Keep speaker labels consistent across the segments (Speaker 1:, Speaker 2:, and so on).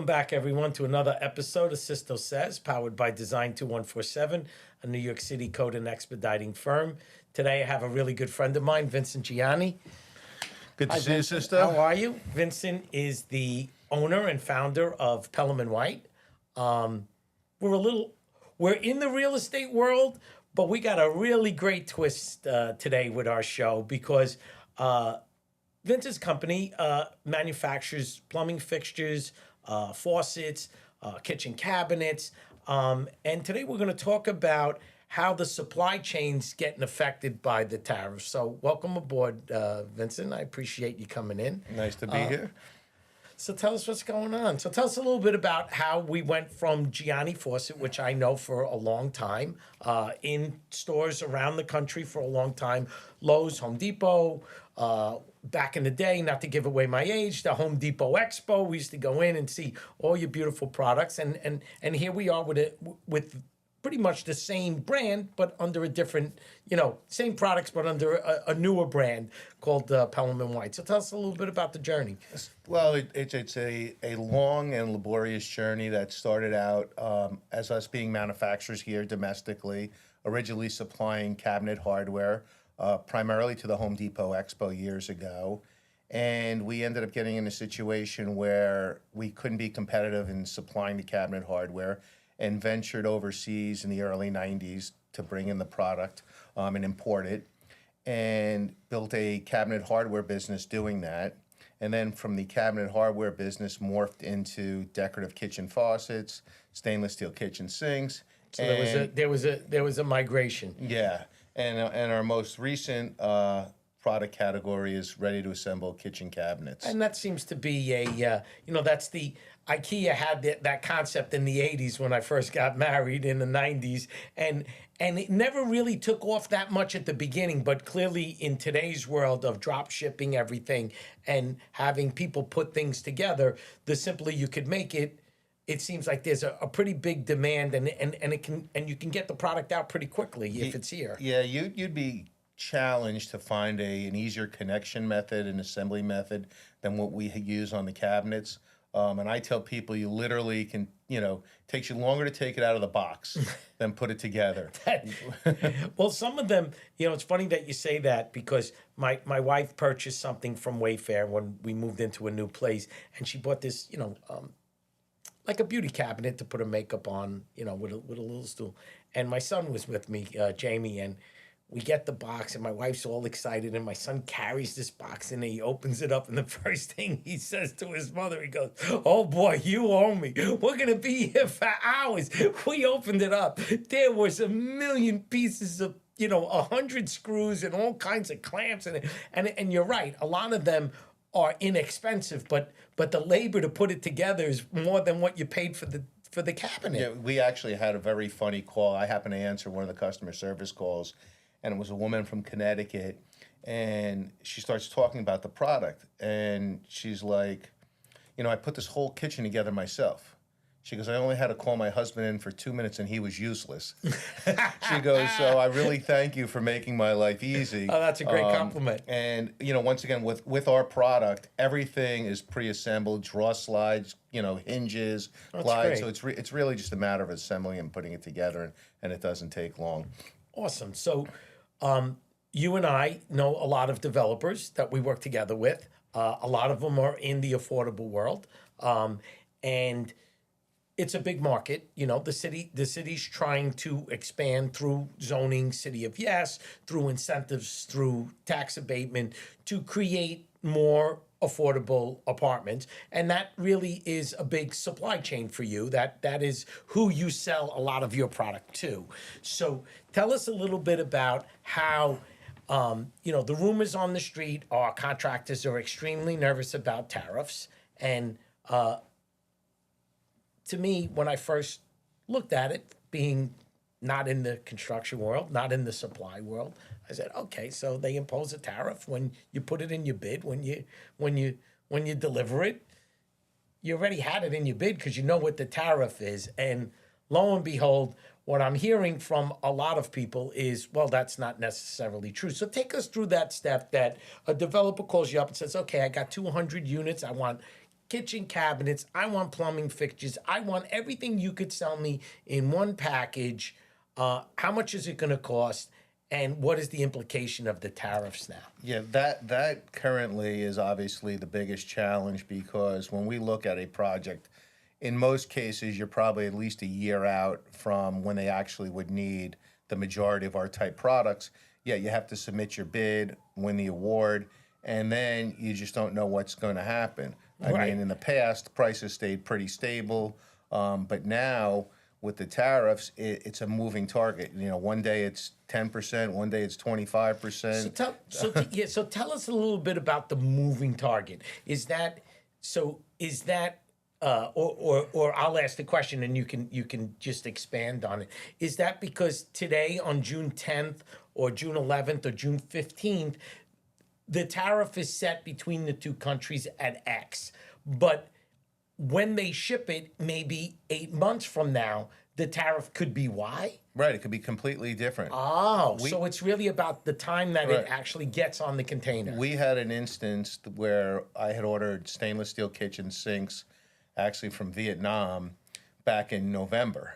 Speaker 1: back, everyone, to another episode of Sisto Says, powered by Design 2147, a New York City code and expediting firm. Today, I have a really good friend of mine, Vincent Giagni.
Speaker 2: Good to
Speaker 1: Hi,
Speaker 2: see you,
Speaker 1: Vincent.
Speaker 2: sister.
Speaker 1: How are you? Vincent is the owner and founder of Pelham and White. We're in the real estate world, but we got a really great twist today with our show because Vincent's company manufactures plumbing fixtures, faucets, kitchen cabinets, and today we're going to talk about how the supply chain's getting affected by the tariffs. So welcome aboard, Vincent. I appreciate you coming in.
Speaker 2: Nice to be here.
Speaker 1: So tell us what's going on. So tell us a little bit about how we went from Giagni Faucet, which I know for a long time, in stores around the country for a long time, Lowe's, Home Depot, back in the day, not to give away my age, the Home Depot Expo. We used to go in and see all your beautiful products, and here we are with pretty much the same brand, but under a different, same products, but under a newer brand called Pelham and White. So tell us a little bit about the journey.
Speaker 2: Well, it's a long and laborious journey that started out as us being manufacturers here domestically, originally supplying cabinet hardware, primarily to the Home Depot Expo years ago. And we ended up getting in a situation where we couldn't be competitive in supplying the cabinet hardware, and ventured overseas in the early 90s to bring in the product and import it, and built a cabinet hardware business doing that. And then from the cabinet hardware business morphed into decorative kitchen faucets, stainless steel kitchen sinks.
Speaker 1: So there was a migration.
Speaker 2: Yeah, and our most recent product category is ready to assemble kitchen cabinets.
Speaker 1: And that seems to be that's the IKEA had that concept in the 80s when I first got married in the 90s. And it never really took off that much at the beginning, but clearly in today's world of drop shipping everything and having people put things together, the simpler you could make it, it seems like there's a pretty big demand and you can get the product out pretty quickly if it's here.
Speaker 2: Yeah, you'd be challenged to find an easier connection method and assembly method than what we use on the cabinets. And I tell people you literally can, takes you longer to take it out of the box than put it together.
Speaker 1: Well, some of them, it's funny that you say that because my wife purchased something from Wayfair when we moved into a new place, and she bought this, like a beauty cabinet to put her makeup on, with a little stool. And my son was with me, Jamie, and we get the box, and my wife's all excited, and my son carries this box, and he opens it up, and the first thing he says to his mother, he goes, "Oh, boy, you owe me. We're going to be here for hours." We opened it up. There was a million pieces of, 100 screws and all kinds of clamps, and you're right, a lot of them are inexpensive, but the labor to put it together is more than what you paid for the cabinet.
Speaker 2: Yeah, we actually had a very funny call. I happened to answer one of the customer service calls, and it was a woman from Connecticut, and she starts talking about the product, and she's like, I put this whole kitchen together myself. She goes, I only had to call my husband in for 2 minutes, and he was useless. She goes, so I really thank you for making my life easy.
Speaker 1: Oh, that's a great compliment.
Speaker 2: And, once again, with our product, everything is pre-assembled, draw slides, hinges, glides. So it's really just a matter of assembling and putting it together, and it doesn't take long.
Speaker 1: Awesome. So you and I know a lot of developers that we work together with. A lot of them are in the affordable world. And it's a big market. The city's trying to expand through zoning, City of Yes, through incentives, through tax abatement to create more affordable apartments. And that really is a big supply chain for you. That is who you sell a lot of your product to. So tell us a little bit about how, the rumors on the street are contractors are extremely nervous about tariffs. And to me, when I first looked at it, being not in the construction world, not in the supply world, I said, okay, so they impose a tariff when you put it in your bid, when you deliver it, you already had it in your bid because you know what the tariff is. And lo and behold, what I'm hearing from a lot of people is, well, that's not necessarily true. So take us through that step that a developer calls you up and says, okay, I got 200 units. I want kitchen cabinets. I want plumbing fixtures. I want everything you could sell me in one package. How much is it going to cost? And what is the implication of the tariffs now?
Speaker 2: Yeah, that currently is obviously the biggest challenge, because when we look at a project, in most cases, you're probably at least a year out from when they actually would need the majority of our type products. Yeah, you have to submit your bid, win the award, and then you just don't know what's going to happen. I
Speaker 1: Right.
Speaker 2: mean, in the past, prices stayed pretty stable, but now with the tariffs, it's a moving target. You know, one day it's 10%, one day it's 25%.
Speaker 1: So tell us a little bit about the moving target. Is that or I'll ask the question and you can just expand on it. Is that because today on June 10th or June 11th or June 15th, the tariff is set between the two countries at X, but when they ship it, maybe 8 months from now, the tariff could be Y?
Speaker 2: Right, it could be completely different.
Speaker 1: Oh, so it's really about the time that
Speaker 2: Right.
Speaker 1: it actually gets on the container.
Speaker 2: We had an instance where I had ordered stainless steel kitchen sinks, actually from Vietnam, back in November.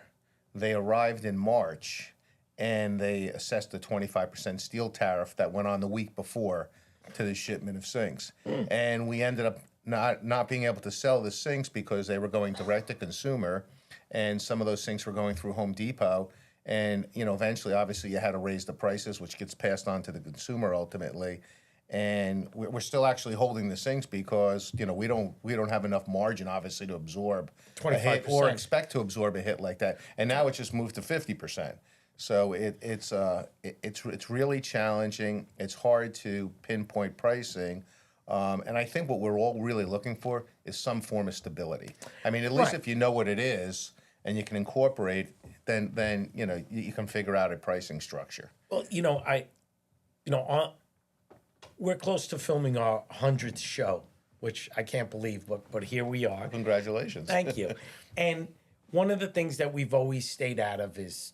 Speaker 2: They arrived in March, and they assessed a 25% steel tariff that went on the week before to the shipment of sinks. And we ended up not being able to sell the sinks because they were going direct to consumer, and some of those sinks were going through Home Depot. And eventually, obviously, you had to raise the prices, which gets passed on to the consumer ultimately. And we're still actually holding the sinks because we don't have enough margin, obviously, to absorb a hit or
Speaker 1: 25%.
Speaker 2: expect to absorb a hit like that. And now it's just moved to 50%. So it's really challenging. It's hard to pinpoint pricing. And I think what we're all really looking for is some form of stability. I mean, at least
Speaker 1: Right.
Speaker 2: if you know what it is and you can incorporate, then you can figure out a pricing structure.
Speaker 1: Well, we're close to filming our 100th show, which I can't believe, but here we are.
Speaker 2: Congratulations.
Speaker 1: Thank you. And one of the things that we've always stayed out of is,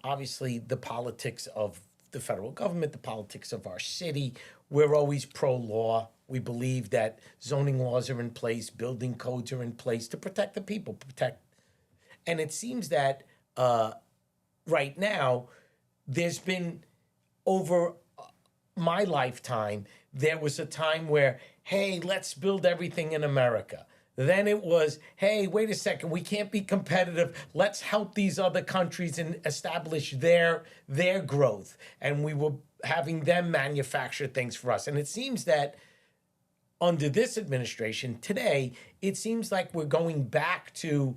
Speaker 1: obviously the politics of the federal government, the politics of our city. We're always pro-law. We believe that zoning laws are in place, building codes are in place to protect the people, And it seems that right now, there's been over my lifetime, there was a time where, hey, let's build everything in America. Then it was, hey, wait a second, we can't be competitive. Let's help these other countries and establish their growth. And we were having them manufacture things for us. And it seems that under this administration today, it seems like we're going back to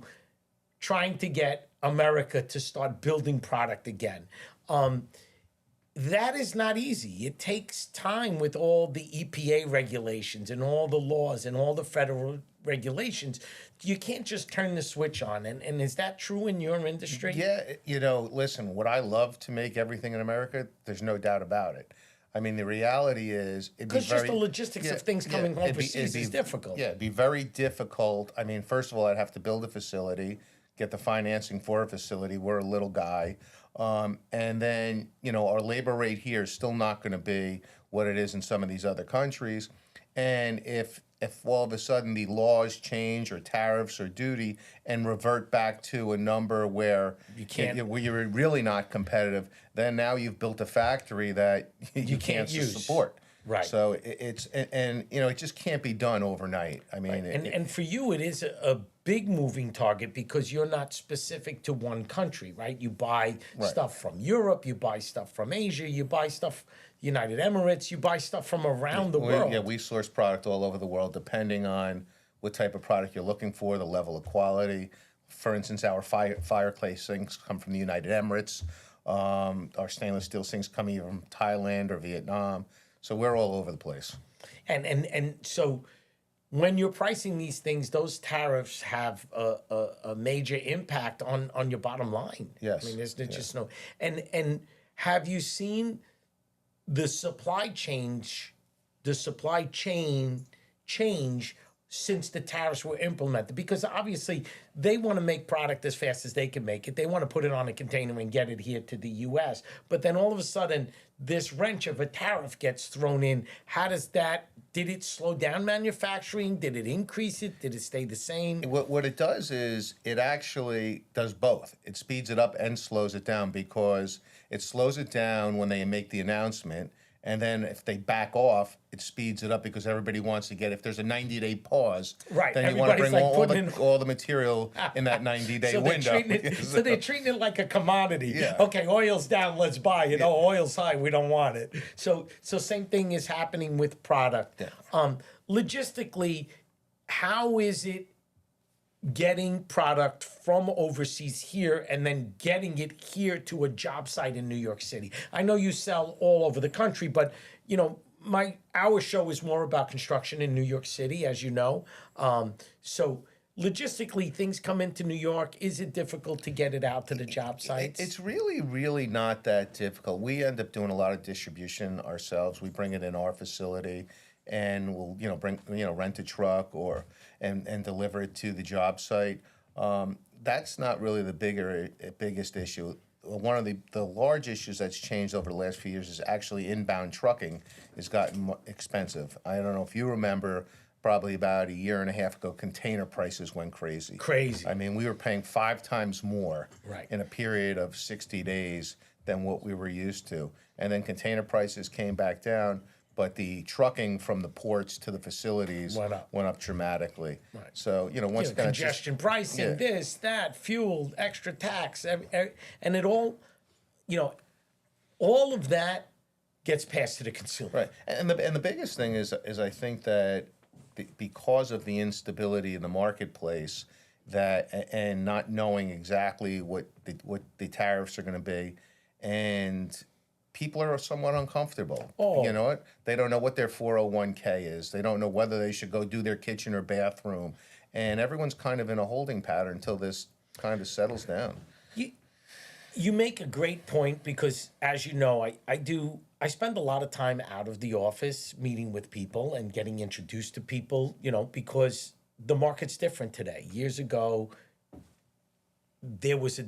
Speaker 1: trying to get America to start building product again. That is not easy. It takes time with all the EPA regulations and all the laws and all the federal regulations. You can't just turn the switch on. And is that true in your industry?
Speaker 2: Yeah, listen, would I love to make everything in America? There's no doubt about it. I mean, the reality is,
Speaker 1: Because just the logistics of things coming home overseas is difficult.
Speaker 2: Yeah, it'd be very difficult. I mean, first of all, I'd have to build a facility, get the financing for a facility. We're a little guy. And then, our labor rate here is still not going to be what it is in some of these other countries. And if all of a sudden the laws change or tariffs or duty and revert back to a number where where you're really not competitive, then now you've built a factory that you can't
Speaker 1: use.
Speaker 2: support.
Speaker 1: Right.
Speaker 2: So it just can't be done overnight. I mean,
Speaker 1: And for you, it is a big moving target because you're not specific to one country, right? You buy stuff from Europe, you buy stuff from Asia, you buy stuff United Emirates, you buy stuff from around the world.
Speaker 2: Yeah, we source product all over the world depending on what type of product you're looking for, the level of quality. For instance, our fireplace sinks come from the United Emirates. Our stainless steel sinks come either from Thailand or Vietnam. So we're all over the place.
Speaker 1: And so when you're pricing these things, those tariffs have a major impact on your bottom line.
Speaker 2: Yes.
Speaker 1: I mean, there's just no. And have you seen the supply chain change since the tariffs were implemented, because obviously they want to make product as fast as they can make it. They want to put it on a container and get it here to the US. But then all of a sudden, this wrench of a tariff gets thrown in. How does that, did it slow down manufacturing? Did it increase it? Did it stay the same?
Speaker 2: What it does is it actually does both. It speeds it up and slows it down, because it slows it down when they make the announcement. And then if they back off, it speeds it up, because everybody wants to get, if there's a 90-day pause,
Speaker 1: Right,
Speaker 2: then you want to
Speaker 1: everybody's
Speaker 2: bring
Speaker 1: like
Speaker 2: all
Speaker 1: putting
Speaker 2: all the material in that 90-day
Speaker 1: So
Speaker 2: window.
Speaker 1: they're treating it like a commodity.
Speaker 2: Yeah.
Speaker 1: Okay, oil's down, let's buy it. Oh, oil's high, we don't want it. So same thing is happening with product.
Speaker 2: Yeah.
Speaker 1: Logistically, how is it getting product from overseas here and then getting it here to a job site in New York City? I know you sell all over the country, but you know, our show is more about construction in New York City, as you know. So logistically, things come into New York. Is it difficult to get it out to the job sites?
Speaker 2: It's really, really not that difficult. We end up doing a lot of distribution ourselves. We bring it in our facility, and we'll rent a truck and deliver it to the job site. That's not really the biggest issue. One of the large issues that's changed over the last few years is actually inbound trucking has gotten expensive. I don't know if you remember, probably about a year and a half ago, container prices went crazy.
Speaker 1: Crazy.
Speaker 2: I mean, we were paying 5 times more
Speaker 1: Right.
Speaker 2: in a period of 60 days than what we were used to. And then container prices came back down, but the trucking from the ports to the facilities
Speaker 1: Went up.
Speaker 2: dramatically.
Speaker 1: Right.
Speaker 2: So, once again, it's just-
Speaker 1: congestion pricing,
Speaker 2: Yeah.
Speaker 1: this, that, fuel, extra tax, and it all, all of that gets passed to the consumer.
Speaker 2: Right, and the biggest thing is I think that because of the instability in the marketplace, and not knowing exactly what the tariffs are going to be, and people are somewhat uncomfortable.
Speaker 1: Oh.
Speaker 2: You know what? They don't know what their 401k is. They don't know whether they should go do their kitchen or bathroom, and everyone's kind of in a holding pattern until this kind of settles down.
Speaker 1: You make a great point, because, as you know, I spend a lot of time out of the office meeting with people and getting introduced to people, because the market's different today. Years ago, there was a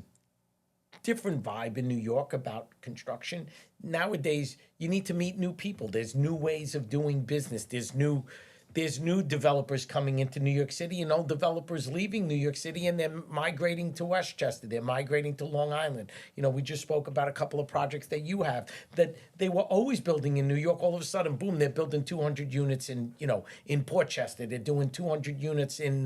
Speaker 1: different vibe in New York about construction. Nowadays, you need to meet new people. There's new ways of doing business. There's new developers coming into New York City, and old developers leaving New York City, and they're migrating to Westchester. They're migrating to Long Island. We just spoke about a couple of projects that you have that they were always building in New York. All of a sudden, boom, they're building 200 units in Portchester. They're doing 200 units in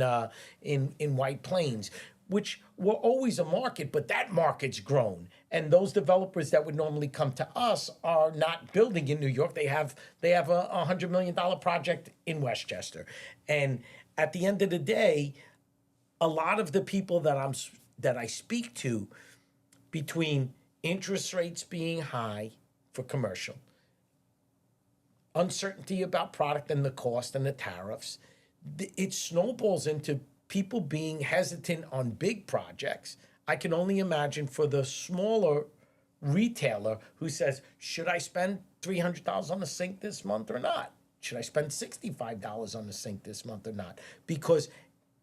Speaker 1: White Plains, which were always a market, but that market's grown. And those developers that would normally come to us are not building in New York. They have a $100 million project in Westchester. And at the end of the day, a lot of the people that I speak to, between interest rates being high for commercial, uncertainty about product and the cost and the tariffs, it snowballs into people being hesitant on big projects. I can only imagine for the smaller retailer who says, should I spend $300 on the sink this month or not? Should I spend $65 on the sink this month or not? Because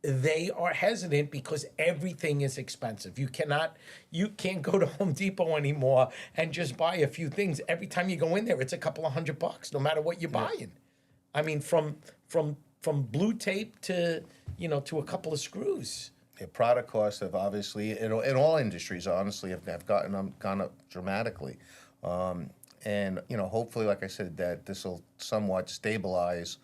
Speaker 1: they are hesitant, because everything is expensive. You can't go to Home Depot anymore and just buy a few things. Every time you go in there, it's a couple of $100, no matter what you're buying. I mean, from blue tape to a couple of screws.
Speaker 2: Yeah, product costs have obviously, in all industries, honestly, have gone up dramatically. And hopefully, like I said, that this will somewhat stabilize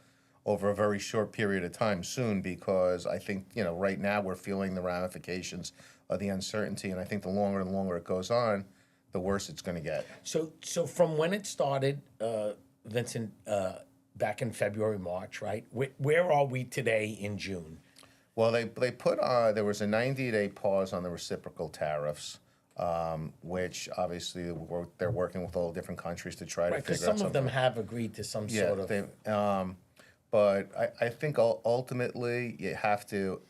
Speaker 2: over a very short period of time soon, because I think, right now we're feeling the ramifications of the uncertainty, and I think the longer and longer it goes on, the worse it's going to get.
Speaker 1: So from when it started, Vincent, back in February, March, right? Where are we today in June?
Speaker 2: Well, they put there was a 90-day pause on the reciprocal tariffs, which obviously they're working with all different countries to try to figure out
Speaker 1: Because
Speaker 2: something.
Speaker 1: some of them have agreed to some sort of.
Speaker 2: But I think ultimately you have to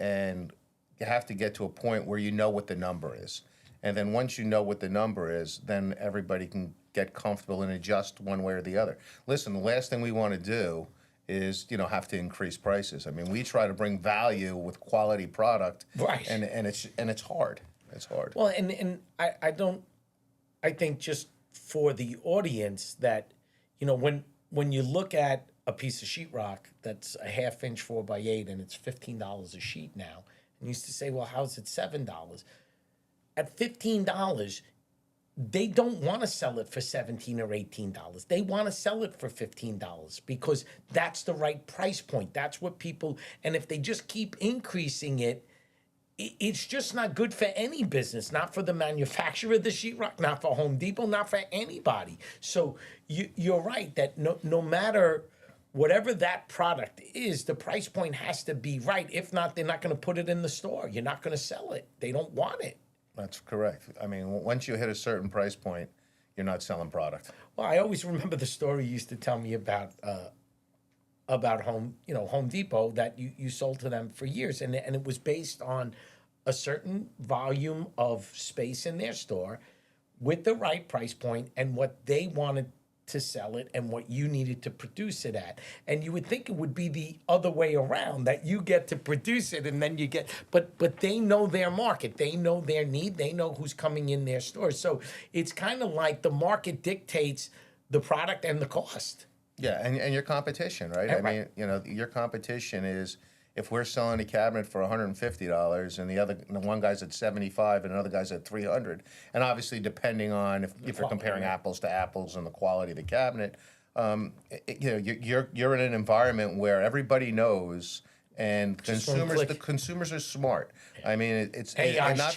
Speaker 2: get to a point where you know what the number is, and then once you know what the number is, then everybody can get comfortable and adjust one way or the other. Listen, the last thing we want to do is have to increase prices. I mean, we try to bring value with quality product,
Speaker 1: Right.
Speaker 2: And it's hard. It's hard.
Speaker 1: Well, and I think just for the audience that, when you look at a piece of sheetrock that's a 1/2 inch 4x8 and it's $15 a sheet now, and you used to say, well, how's it $7? At $15, they don't want to sell it for $17 or $18. They want to sell it for $15 because that's the right price point. That's what people, and if they just keep increasing it, it's just not good for any business, not for the manufacturer of the sheetrock, not for Home Depot, not for anybody. So you're right that no matter whatever that product is, the price point has to be right. If not, they're not going to put it in the store. You're not going to sell it. They don't want it.
Speaker 2: That's correct. I mean, once you hit a certain price point, you're not selling product.
Speaker 1: Well, I always remember the story you used to tell me about Home Depot that you sold to them for years, and it was based on a certain volume of space in their store with the right price point and what they wanted to sell it and what you needed to produce it at. And you would think it would be the other way around, that you get to produce it and then you get, but they know their market, they know their need, they know who's coming in their store. So it's kind of like the market dictates the product and the cost.
Speaker 2: Yeah, and your competition, right? I mean, your competition is, if we're selling a cabinet for $150 and the one guy's at $75 and another guy's at $300, and obviously depending on if you're comparing apples to apples and the quality of the cabinet, you're in an environment where everybody knows, and the consumers are smart. I mean, not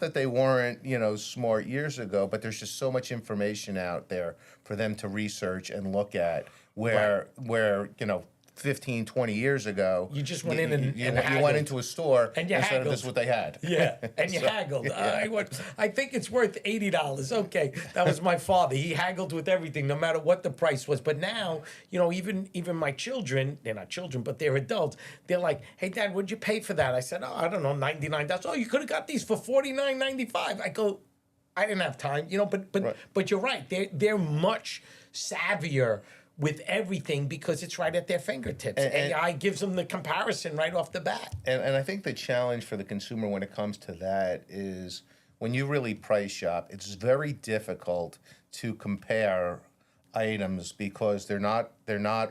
Speaker 2: that they weren't smart years ago, but there's just so much information out there for them to research and look at. Where 15, 20 years ago,
Speaker 1: you just went in and
Speaker 2: you went into a store
Speaker 1: and you
Speaker 2: said
Speaker 1: haggled.
Speaker 2: this is what they had.
Speaker 1: Yeah, and you haggled. I think it's worth $80. Okay, that was my father. He haggled with everything, no matter what the price was. But now, even my children, they're not children, but they're adults. They're like, "Hey, Dad, what'd you pay for that?" I said, "Oh, I don't know, $99." "Oh, you could have got these for $49.95." I go, "I didn't have time," But you're right. They're much savvier with everything because it's right at their fingertips. And AI gives them the comparison right off the bat.
Speaker 2: And I think the challenge for the consumer when it comes to that is, when you really price shop, it's very difficult to compare items because they're not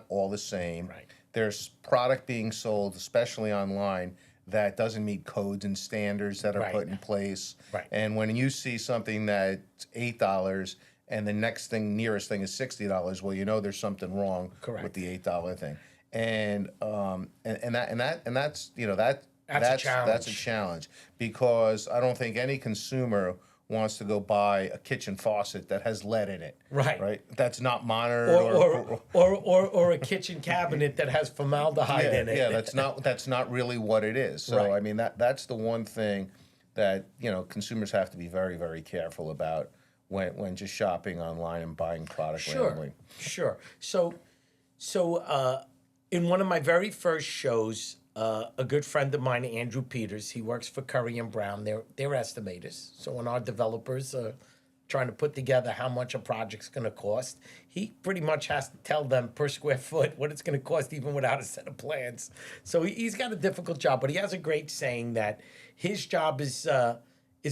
Speaker 2: all the same.
Speaker 1: Right.
Speaker 2: There's product being sold, especially online, that doesn't meet codes and standards that are put in place.
Speaker 1: Right.
Speaker 2: And when you see something that's $8 and the nearest thing is $60, well, there's something wrong with the $8 thing, and that's a challenge. That's a challenge, because I don't think any consumer wants to go buy a kitchen faucet that has lead in it. Right. That's not monitored,
Speaker 1: or a kitchen cabinet that has formaldehyde in it.
Speaker 2: Yeah, that's not really what it is. So I mean, that's the one thing that consumers have to be very, very careful about when just shopping online and buying product randomly. Sure.
Speaker 1: So in one of my very first shows, a good friend of mine, Andrew Peters, he works for Curry and Brown. They're estimators. So when our developers are trying to put together how much a project's going to cost, he pretty much has to tell them per square foot what it's going to cost, even without a set of plans. So he's got a difficult job, but he has a great saying that his job is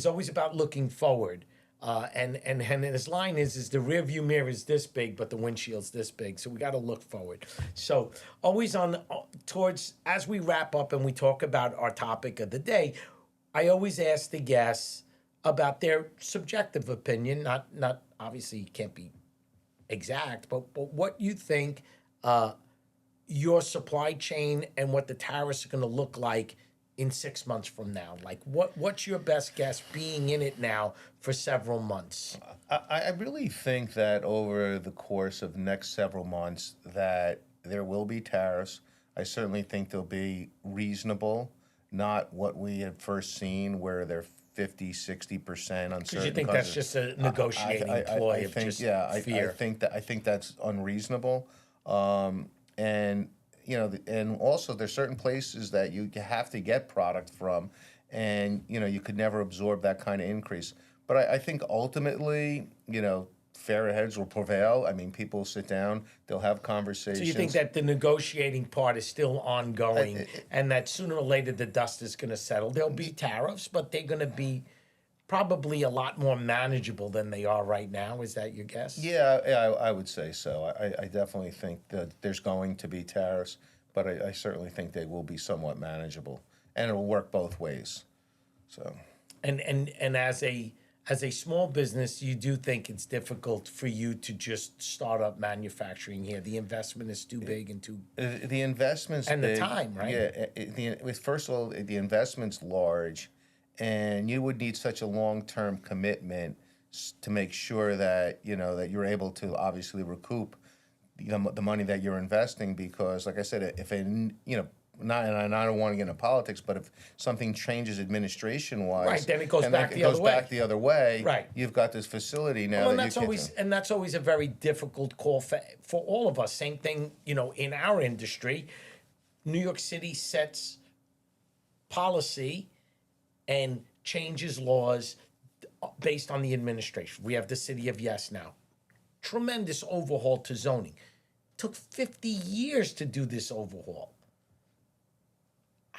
Speaker 1: always about looking forward. And his line is the rear view mirror is this big, but the windshield's this big. So we got to look forward. So always towards, as we wrap up and we talk about our topic of the day, I always ask the guests about their subjective opinion. Not obviously it can't be exact, but what you think your supply chain and what the tariffs are going to look like in 6 months from now. Like, what's your best guess being in it now for several months?
Speaker 2: I really think that over the course of the next several months that there will be tariffs. I certainly think they'll be reasonable, not what we had first seen where they're 50, 60% on certain.
Speaker 1: Because you think that's just a negotiating ploy of just fear.
Speaker 2: I think that's unreasonable. And also there's certain places that you have to get product from, and you could never absorb that kind of increase. But I think ultimately, fairer heads will prevail. I mean, people will sit down, they'll have conversations.
Speaker 1: So you think that the negotiating part is still ongoing, and that sooner or later the dust is going to settle? There'll be tariffs, but they're going to be probably a lot more manageable than they are right now. Is that your guess?
Speaker 2: Yeah, I would say so. I definitely think that there's going to be tariffs, but I certainly think they will be somewhat manageable, and it'll work both ways. So,
Speaker 1: And as a small business, you do think it's difficult for you to just start up manufacturing here. The investment is too big and too
Speaker 2: the investment's
Speaker 1: and
Speaker 2: big.
Speaker 1: the time, right?
Speaker 2: Yeah, first of all, the investment's large, and you would need such a long-term commitment to make sure that that you're able to obviously recoup the money that you're investing. Because, like I said, if not, and I don't want to get into politics, but if something changes administration-wise,
Speaker 1: Right, then it goes back the
Speaker 2: goes
Speaker 1: other way.
Speaker 2: back the other way.
Speaker 1: Right.
Speaker 2: You've got this facility now
Speaker 1: Well, and
Speaker 2: that
Speaker 1: that's
Speaker 2: you can
Speaker 1: always and that's always a very difficult call for all of us. Same thing, in our industry. New York City sets policy and changes laws based on the administration. We have the city of yes now. Tremendous overhaul to zoning. Took 50 years to do this overhaul.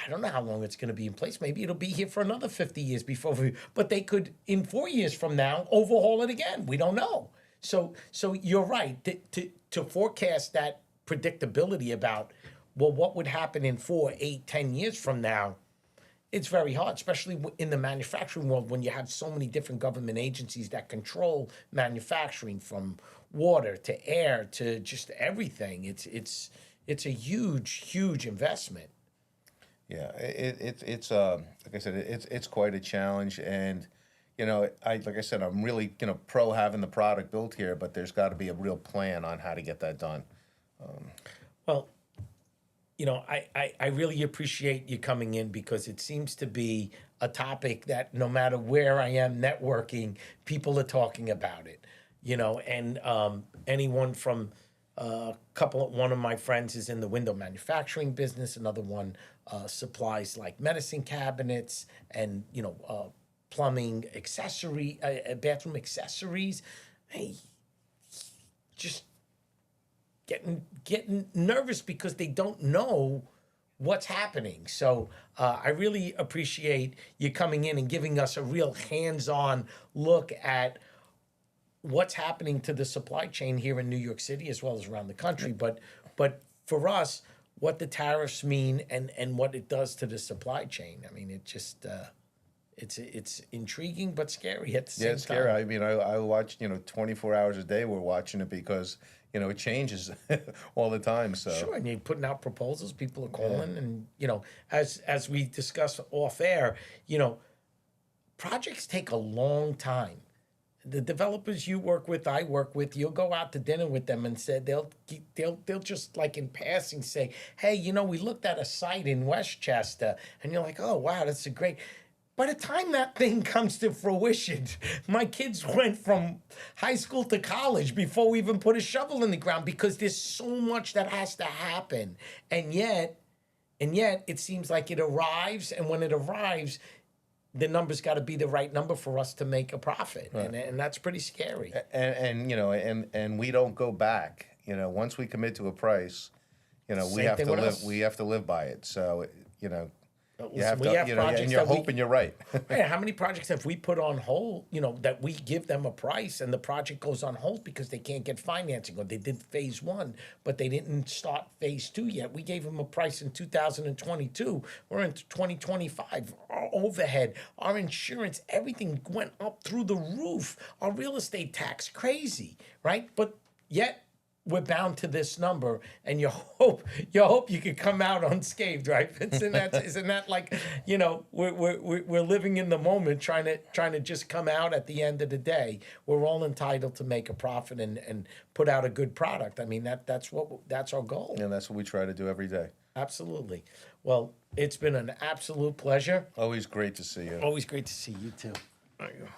Speaker 1: I don't know how long it's going to be in place. Maybe it'll be here for another 50 years but they could, in 4 years from now, overhaul it again. We don't know. So you're right. To forecast that predictability about, well, what would happen in 4, 8, 10 years from now, it's very hard, especially in the manufacturing world when you have so many different government agencies that control manufacturing, from water to air to just everything. It's a huge investment.
Speaker 2: Yeah, it's like I said, it's quite a challenge, and like I said, I'm really pro having the product built here, but there's got to be a real plan on how to get that done.
Speaker 1: Well, I really appreciate you coming in, because it seems to be a topic that no matter where I am networking, people are talking about it. And anyone from one of my friends is in the window manufacturing business. Another one supplies like medicine cabinets and plumbing bathroom accessories. Hey, just getting nervous because they don't know what's happening. So I really appreciate you coming in and giving us a real hands-on look at what's happening to the supply chain here in New York City as well as around the country. But for us, what the tariffs mean and what it does to the supply chain. I mean, it just it's intriguing but scary at the same time.
Speaker 2: Yeah, it's scary. I mean, I watch 24 hours a day. We're watching it because it changes all the time. So
Speaker 1: Sure, and you're putting out proposals. People are calling, and as we discussed off air, projects take a long time. The developers you work with, I work with, you'll go out to dinner with them and say they'll just like in passing say, hey, we looked at a site in Westchester, and you're like, oh wow, that's a great. By the time that thing comes to fruition, my kids went from high school to college before we even put a shovel in the ground, because there's so much that has to happen. And yet it seems like it arrives, and when it arrives, the number's got to be the right number for us to make a profit. Right. And that's pretty scary.
Speaker 2: And we don't go back. Once we commit to a price, we have to live. We have to live by it. So you have to, and you're hoping you're right.
Speaker 1: Man, how many projects have we put on hold, that we give them a price and the project goes on hold because they can't get financing, or they did phase 1, but they didn't start phase 2 yet. We gave them a price in 2022. We're into 2025. Our overhead, our insurance, everything went up through the roof. Our real estate tax, crazy, right? But yet, we're bound to this number, and you hope you could come out unscathed, right? Isn't that like, we're living in the moment, trying to just come out at the end of the day. We're all entitled to make a profit and put out a good product. I mean, that's our goal.
Speaker 2: And that's what we try to do every day.
Speaker 1: Absolutely. Well, it's been an absolute pleasure.
Speaker 2: Always great to see you.
Speaker 1: Always great to see you too.
Speaker 2: There you go.